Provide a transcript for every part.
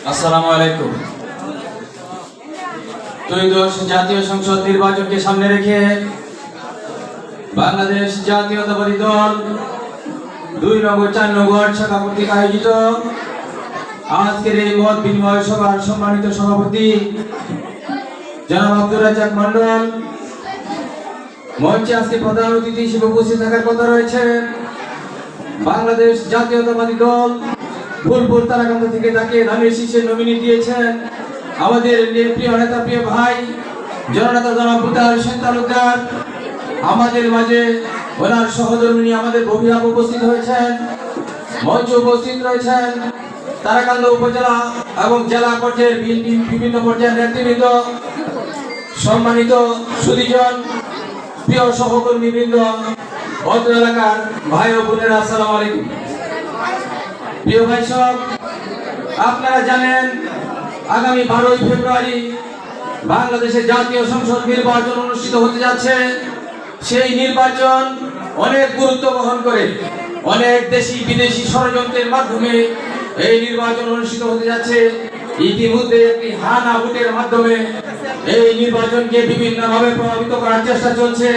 আসসালামু আলাইকুম। ত্রয়োদশ জাতীয় সংসদ নির্বাচনকে সামনে রেখে বাংলাদেশ জাতীয়তাবাদী দল 2 নং ও 4 নং ওয়ার্ড শাখা কর্তৃক আয়োজিত আজকের এই মত বিনিময় সভার সম্মানিত সভাপতি জনাব আব্দুর রাজ্জাক মন্ডল, মঞ্চে আজকে প্রধান অতিথি হিসেবে উপস্থিত থাকার কথা রয়েছে বাংলাদেশ জাতীয়তাবাদী দল ফুলপুর তারাকান্দা থেকে তাকে ধানের শীর্ষে নমিনি দিয়েছেন আমাদের প্রিয় নেতা, প্রিয় ভাই জননেতা জনাব মুতাহার হোসেন তালুকদার। আমাদের মাঝে ওনার সহধর্মিনী আমাদের অভিভাবক উপস্থিত হয়েছেন, মঞ্চে উপস্থিত রয়েছেন তারাকান্দা উপজেলা এবং জেলা পর্যায়ের বিভিন্ন পর্যায়ের নেতৃবৃন্দ, সম্মানিত সুধীজন, প্রিয় সহকর্মীবৃন্দ, অত্র এলাকার ভাই ও বোনেরা, আসসালামু আলাইকুম। প্রিয় ভাই সব, আপনারা জানেন আগামী 12ই ফেব্রুয়ারি বাংলাদেশের জাতীয় সংসদ নির্বাচন অনুষ্ঠিত হতে যাচ্ছে। সেই নির্বাচন অনেক গুরুত্ব বহন করে, অনেক দেশি বিদেশি ষড়যন্ত্রের মাধ্যমে এই নির্বাচন অনুষ্ঠিত হতে যাচ্ছে। ইতিমধ্যে একটি হানা ভোটের মাধ্যমে এই নির্বাচনকে বিভিন্নভাবে প্রভাবিত করার চেষ্টা চলছে।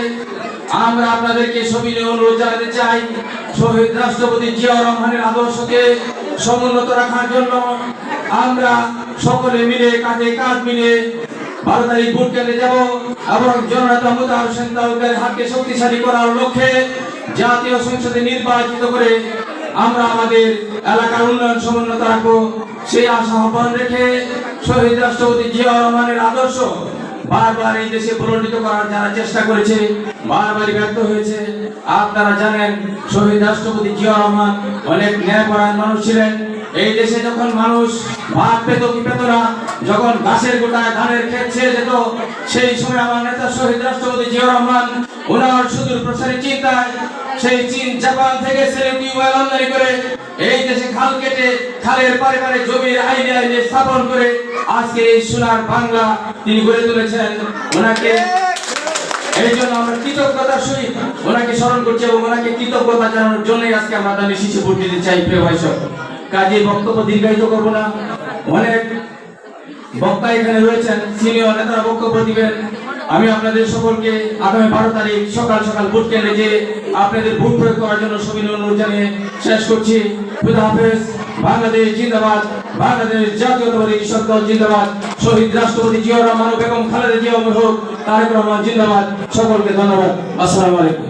আমরা আপনাদেরকে সবিনয় অনুরোধ জানাতে চাই, শহীদ রাষ্ট্রপতি জিয়াউর রহমানের আদর্শকে সমুন্নত রাখার জন্য আমরা সকলে মিলে কাঁধে কাঁধ মিলে 12 তারিখ ভোট কেন্দ্রে যাব এবং জননেতা মুতাহার হোসেন তালুকদারের হাতকে শক্তিশালী করার লক্ষ্যে জাতীয় সংসদে নির্বাচিত করে আমরা আমাদের এলাকার উন্নয়ন সমুন্নত রাখবো। সেই আশা আহ্বান রেখে শহীদ রাষ্ট্রপতি জিয়াউর রহমানের আদর্শ বারবার এই দেশে প্রলম্বিত করার যারা চেষ্টা করেছে, বারবারই ব্যর্থ হয়েছে। আপনারা জানেন শহীদ রাষ্ট্রপতি জিয়াউর রহমান অনেক ন্যায়পরায়ণ মানুষ ছিলেন। এই দেশে যখন মানুষ ভাত পেত কি পেত না, যখন গাছের গোটায় ধানের ক্ষেত ছেড়ে যেত, সেই সময় আমার নেতা শহীদ রাষ্ট্রপতি জিয়াউর রহমান ওনার সুদূর প্রসারী চিন্তায় সেই চীন জাপান থেকে ছেড়ে টিউবওয়েল আমদানি করে এই দেশে খাল কেটে খালের পারে পারে জমির আইনে আইনে স্থাপন করে আজকে এই সোনার বাংলা তিনি গড়ে তুলেছেন। ওনাকে এই জন্য আমরা কৃতজ্ঞতার সহিত ওনাকে স্মরণ করছি এবং ওনাকে কৃতজ্ঞতা জানানোর জন্যই আজকে আমরা তাদের শীর্ষে ভোট দিতে চাই। প্রিয় ভাই সব, কাজে বক্তব্য দীর্ঘায়িত করব না। অনেক বক্তা এখানে রয়েছেন, সিনিয়র নেতারা বক্তব্য দিবেন। আমি আপনাদের সকলকে আগামী 12 তারিখ সকাল সকাল ভোট কেন্দ্রে যে আপনাদের ভোট প্রয়োগ করার জন্য সবিনয় অনুরোধ জানিয়ে শেষ করছি। খুদা হাফেজ। বাংলাদেশ জিন্দাবাদ, বাংলাদেশ জাতীয়তাবাদী কৃষক দল জিন্দাবাদ, শহীদ রাষ্ট্রপতি জিয়াউর রহমান ও বেগম খালেদা জিয়া হোক, তারেক রহমান জিন্দাবাদ। সকলকে ধন্যবাদ। আসসালামু আলাইকুম।